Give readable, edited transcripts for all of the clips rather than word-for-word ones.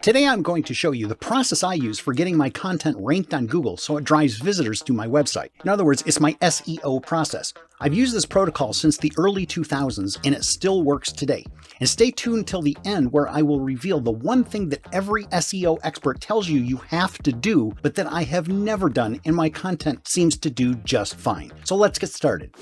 Today I'm going to show you the process I use for getting my content ranked on Google so it drives visitors to my website. In other words, it's my SEO process. I've used this protocol since the early 2000s and it still works today. And stay tuned till the end where I will reveal the one thing that every SEO expert tells you you have to do, but that I have never done and my content seems to do just fine. So let's get started.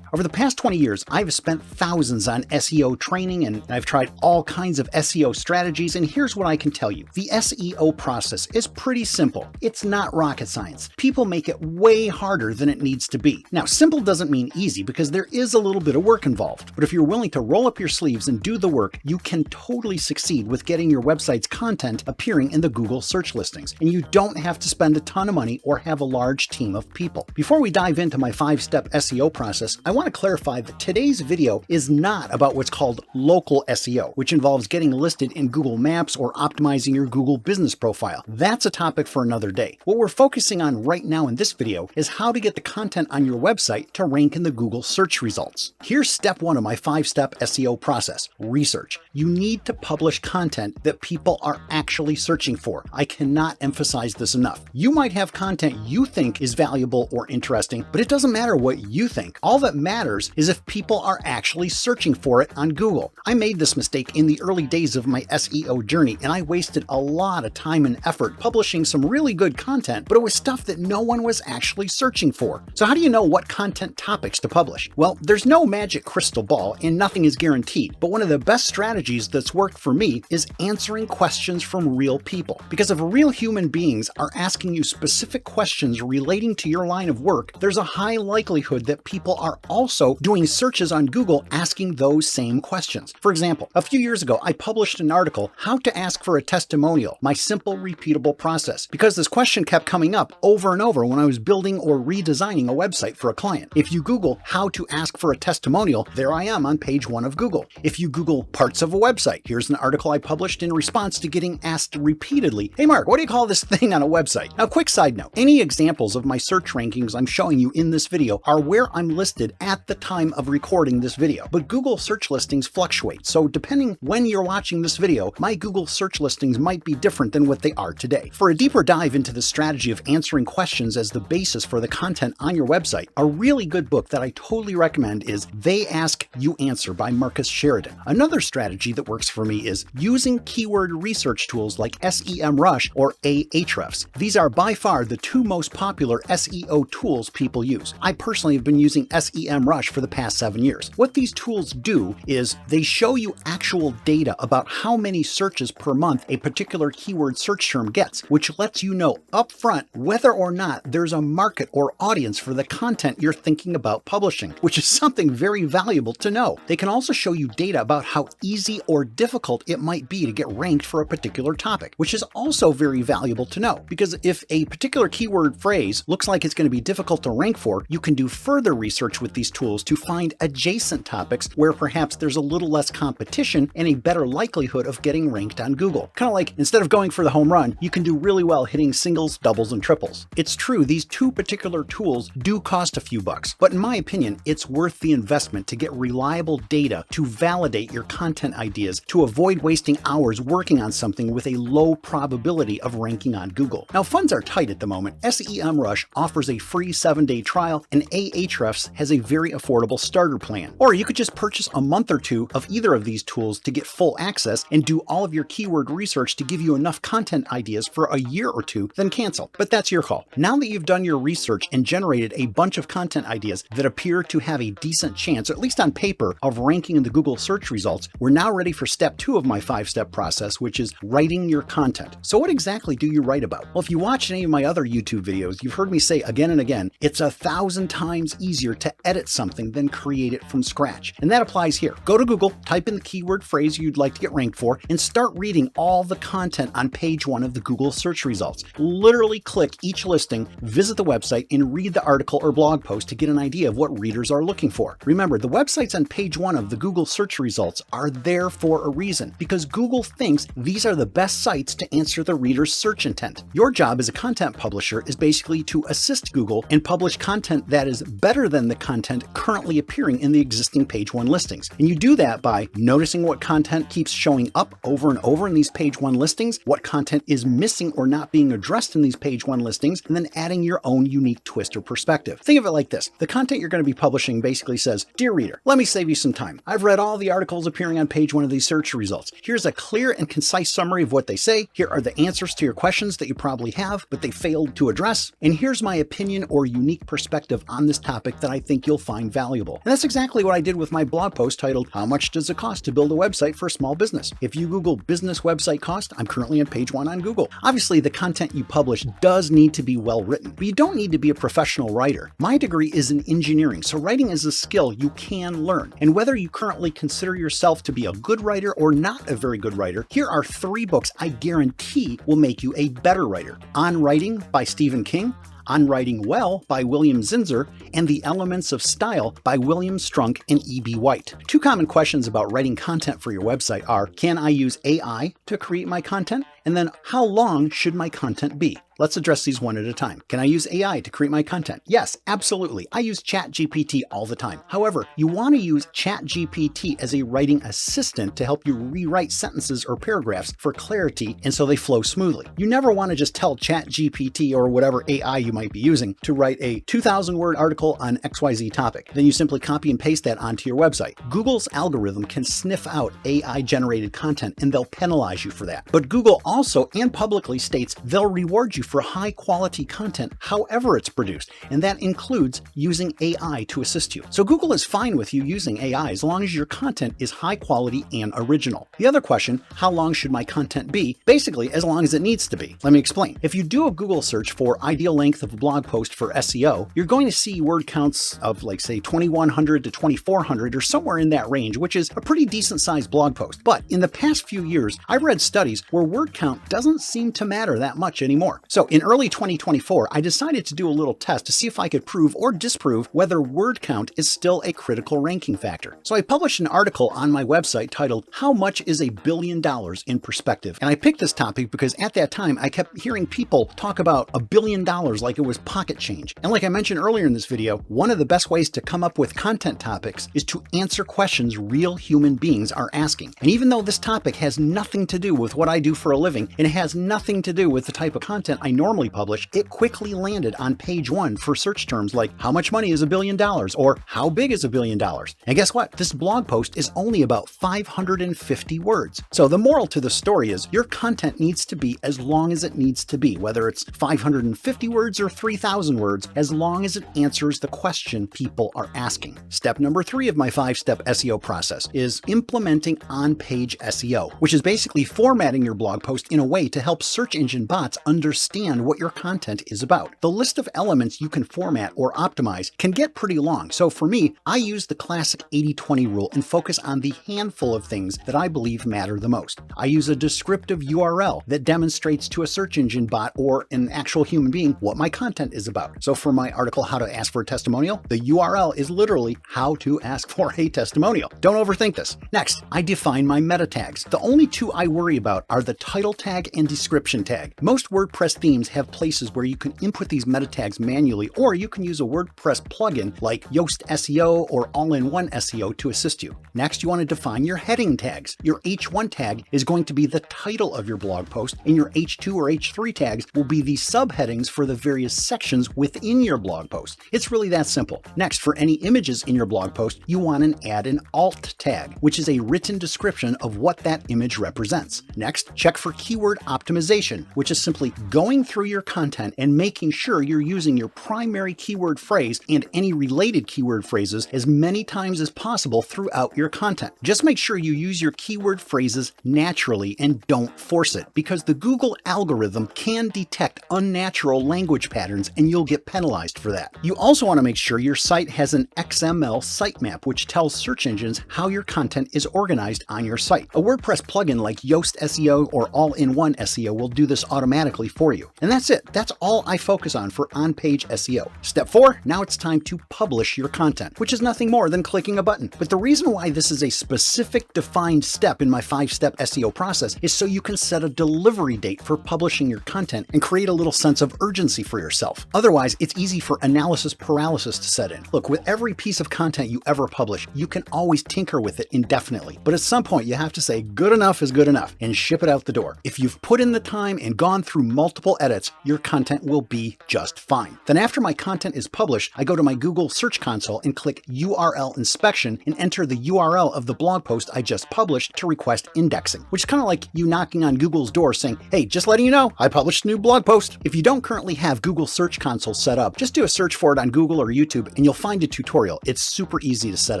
Over the past 20 years, I've spent thousands on SEO training and I've tried all kinds of SEO strategies, and here's what I can tell you. The SEO process is pretty simple. It's not rocket science. People make it way harder than it needs to be. Now, simple doesn't mean easy because there is a little bit of work involved, but if you're willing to roll up your sleeves and do the work, you can totally succeed with getting your website's content appearing in the Google search listings, and you don't have to spend a ton of money or have a large team of people. Before we dive into my 5-step SEO process, I want to clarify that today's video is not about what's called local SEO, which involves getting listed in Google Maps or optimizing your Google business profile. That's a topic for another day. What we're focusing on right now in this video is how to get the content on your website to rank in the Google search results. Here's step 1 of my 5-step SEO process: research. You need to publish content that people are actually searching for. I cannot emphasize this enough. You might have content you think is valuable or interesting, but it doesn't matter what you think. All that matters is if people are actually searching for it on Google. I made this mistake in the early days of my SEO journey, and I wasted a lot of time and effort publishing some really good content, but it was stuff that no one was actually searching for. So how do you know what content topics to publish? Well, there's no magic crystal ball and nothing is guaranteed, but one of the best strategies that's worked for me is answering questions from real people. Because if real human beings are asking you specific questions relating to your line of work, there's a high likelihood that people are also doing searches on Google asking those same questions. For example, a few years ago, I published an article, How to Ask for a Testimonial, My Simple Repeatable Process, because this question kept coming up over and over when I was building or redesigning a website for a client. If you Google how to ask for a testimonial, there I am on page 1 of Google. If you Google parts of a website, here's an article I published in response to getting asked repeatedly, "Hey Mark, what do you call this thing on a website?" Now, quick side note, any examples of my search rankings I'm showing you in this video are where I'm listed at the time of recording this video, but Google search listings fluctuate, so depending when you're watching this video, my Google search listings might be different than what they are today. For a deeper dive into the strategy of answering questions as the basis for the content on your website, a really good book that I totally recommend is They Ask, You Answer by Marcus Sheridan. Another strategy that works for me is using keyword research tools like SEMrush or Ahrefs. These are by far the 2 most popular SEO tools people use. I personally have been using SEMrush for the past 7 years. What these tools do is they show you actual data about how many searches per month a particular keyword search term gets, which lets you know upfront whether or not there's a market or audience for the content you're thinking about publishing, which is something very valuable to know. They can also show you data about how easy or difficult it might be to get ranked for a particular topic, which is also very valuable to know, because if a particular keyword phrase looks like it's going to be difficult to rank for, you can do further research with these tools to find adjacent topics where perhaps there's a little less competition and a better likelihood of getting ranked on Google. Kind of like instead of going for the home run, you can do really well hitting singles, doubles, and triples. It's true, these 2 particular tools do cost a few bucks, but in my opinion, it's worth the investment to get reliable data to validate your content ideas to avoid wasting hours working on something with a low probability of ranking on Google. Now, funds are tight at the moment. SEMrush offers a free 7-day trial and Ahrefs has a very affordable starter plan. Or you could just purchase a month or 2 of either of these tools to get full access and do all of your keyword research to give you enough content ideas for a year or 2, then cancel. But that's your call. Now that you've done your research and generated a bunch of content ideas that appear to have a decent chance, or at least on paper, of ranking in the Google search results, we're now ready for step 2 of my 5-step process, which is writing your content. So what exactly do you write about? Well, if you watch any of my other YouTube videos, you've heard me say again and again, it's 1,000 times easier to edit something than create it from scratch. And that applies here. Go to Google, type in the keyword phrase you'd like to get ranked for, and start reading all the content on page 1 of the Google search results. Literally click each listing, visit the website, and read the article or blog post to get an idea of what readers are looking for. Remember, the websites on page 1 of the Google search results are there for a reason, because Google thinks these are the best sites to answer the reader's search intent. Your job as a content publisher is basically to assist Google and publish content that is better than the content content currently appearing in the existing page 1 listings. And you do that by noticing what content keeps showing up over and over in these page 1 listings, what content is missing or not being addressed in these page 1 listings, and then adding your own unique twist or perspective. Think of it like this. The content you're going to be publishing basically says, "Dear reader, let me save you some time. I've read all the articles appearing on page 1 of these search results. Here's a clear and concise summary of what they say. Here are the answers to your questions that you probably have, but they failed to address. And here's my opinion or unique perspective on this topic that I think you'll find valuable." And that's exactly what I did with my blog post titled, "How much does it cost to build a website for a small business?" If you Google business website cost, I'm currently on page 1 on Google. Obviously, the content you publish does need to be well written, but you don't need to be a professional writer. My degree is in engineering, so writing is a skill you can learn. And whether you currently consider yourself to be a good writer or not a very good writer, here are 3 books I guarantee will make you a better writer. On Writing by Stephen King, On Writing Well by William Zinsser, and The Elements of Style by William Strunk and E.B. White. 2 common questions about writing content for your website are, can I use AI to create my content? And then, how long should my content be? Let's address these one at a time. Can I use AI to create my content? Yes, absolutely. I use ChatGPT all the time. However, you want to use ChatGPT as a writing assistant to help you rewrite sentences or paragraphs for clarity and so they flow smoothly. You never want to just tell ChatGPT or whatever AI you might be using to write a 2,000-word article on XYZ topic. Then you simply copy and paste that onto your website. Google's algorithm can sniff out AI-generated content and they'll penalize you for that. But Google also and publicly states they'll reward you for high quality content however it's produced, and that includes using AI to assist you. So Google is fine with you using AI as long as your content is high quality and original. The other question, how long should my content be? Basically, as long as it needs to be. Let me explain. If you do a Google search for ideal length of a blog post for SEO, you're going to see word counts of like say 2,100 to 2,400 or somewhere in that range, which is a pretty decent sized blog post. But in the past few years, I've read studies where word count doesn't seem to matter that much anymore. So in early 2024, I decided to do a little test to see if I could prove or disprove whether word count is still a critical ranking factor. So I published an article on my website titled, "How much is $1 billion in perspective?" And I picked this topic because at that time, I kept hearing people talk about $1 billion like it was pocket change. And like I mentioned earlier in this video, one of the best ways to come up with content topics is to answer questions real human beings are asking. And even though this topic has nothing to do with what I do for a living, and it has nothing to do with the type of content I normally publish, it quickly landed on page 1 for search terms like, how much money is $1 billion? Or how big is $1 billion? And guess what? This blog post is only about 550 words. So the moral to the story is your content needs to be as long as it needs to be, whether it's 550 words or 3,000 words, as long as it answers the question people are asking. Step number 3 of my 5-step SEO process is implementing OnPage SEO, which is basically formatting your blog post in a way to help search engine bots understand what your content is about. The list of elements you can format or optimize can get pretty long. So for me, I use the classic 80-20 rule and focus on the handful of things that I believe matter the most. I use a descriptive URL that demonstrates to a search engine bot or an actual human being what my content is about. So for my article, How to Ask for a Testimonial, the URL is literally how to ask for a testimonial. Don't overthink this. Next, I define my meta tags. The only 2 I worry about are the title tag and description tag. Most WordPress themes have places where you can input these meta tags manually, or you can use a WordPress plugin like Yoast SEO or All-in-One SEO to assist you. Next, you want to define your heading tags. Your H1 tag is going to be the title of your blog post, and your H2 or H3 tags will be the subheadings for the various sections within your blog post. It's really that simple. Next, for any images in your blog post, you want to add an alt tag, which is a written description of what that image represents. Next, check for keyword optimization, which is simply going through your content and making sure you're using your primary keyword phrase and any related keyword phrases as many times as possible throughout your content. Just make sure you use your keyword phrases naturally and don't force it, because the Google algorithm can detect unnatural language patterns and you'll get penalized for that. You also want to make sure your site has an XML sitemap, which tells search engines how your content is organized on your site. A WordPress plugin like Yoast SEO or all-in-one SEO will do this automatically for you. And that's it. That's all I focus on for on-page SEO. Step 4, now it's time to publish your content, which is nothing more than clicking a button. But the reason why this is a specific defined step in my 5-step SEO process is so you can set a delivery date for publishing your content and create a little sense of urgency for yourself. Otherwise, it's easy for analysis paralysis to set in. Look, with every piece of content you ever publish, you can always tinker with it indefinitely. But at some point, you have to say good enough is good enough and ship it out the door. If you've put in the time and gone through multiple edits, your content will be just fine. Then after my content is published, I go to my Google Search Console and click URL inspection and enter the URL of the blog post I just published to request indexing, which is kind of like you knocking on Google's door saying, hey, just letting you know, I published a new blog post. If you don't currently have Google Search Console set up, just do a search for it on Google or YouTube and you'll find a tutorial. It's super easy to set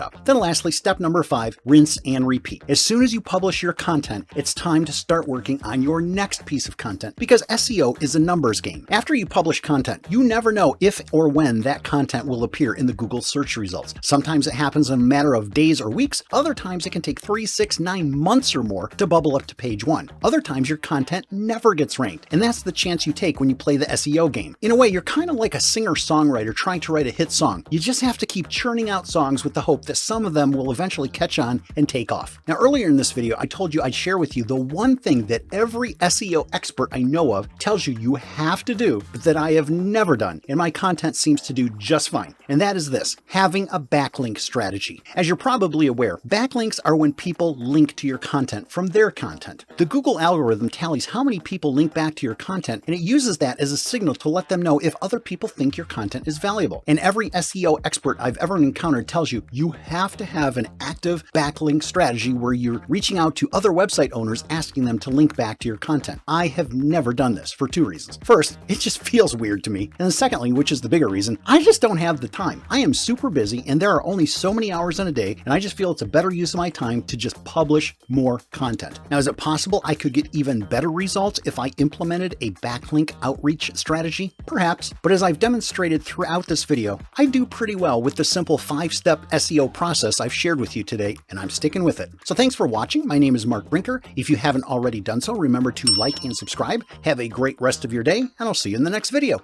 up. Then lastly, step number 5, rinse and repeat. As soon as you publish your content, it's time to start working on your next piece of content because SEO is a numbers game. After you publish content, you never know if or when that content will appear in the Google search results. Sometimes it happens in a matter of days or weeks. Other times it can take 3, 6, 9 months or more to bubble up to page 1. Other times your content never gets ranked, and that's the chance you take when you play the SEO game. In a way, you're kind of like a singer-songwriter trying to write a hit song. You just have to keep churning out songs with the hope that some of them will eventually catch on and take off. Now, earlier in this video, I told you I'd share with you the one thing that every SEO expert I know of tells you you have to do, but that I have never done, and my content seems to do just fine. And that is this, having a backlink strategy. As you're probably aware, backlinks are when people link to your content from their content. The Google algorithm tallies how many people link back to your content, and it uses that as a signal to let them know if other people think your content is valuable. And every SEO expert I've ever encountered tells you you have to have an active backlink strategy where you're reaching out to other website owners asking them to link back to your content. I have never done this for 2 reasons. First, it just feels weird to me. And then secondly, which is the bigger reason, I just don't have the time. I am super busy and there are only so many hours in a day, and I just feel it's a better use of my time to just publish more content. Now, is it possible I could get even better results if I implemented a backlink outreach strategy? Perhaps, but as I've demonstrated throughout this video, I do pretty well with the simple 5-step SEO process I've shared with you today, and I'm sticking with it. So thanks for watching. My name is Mark Brinker. If you haven't already done so, remember to like and subscribe. Have a great rest of your day, and I'll see you in the next video.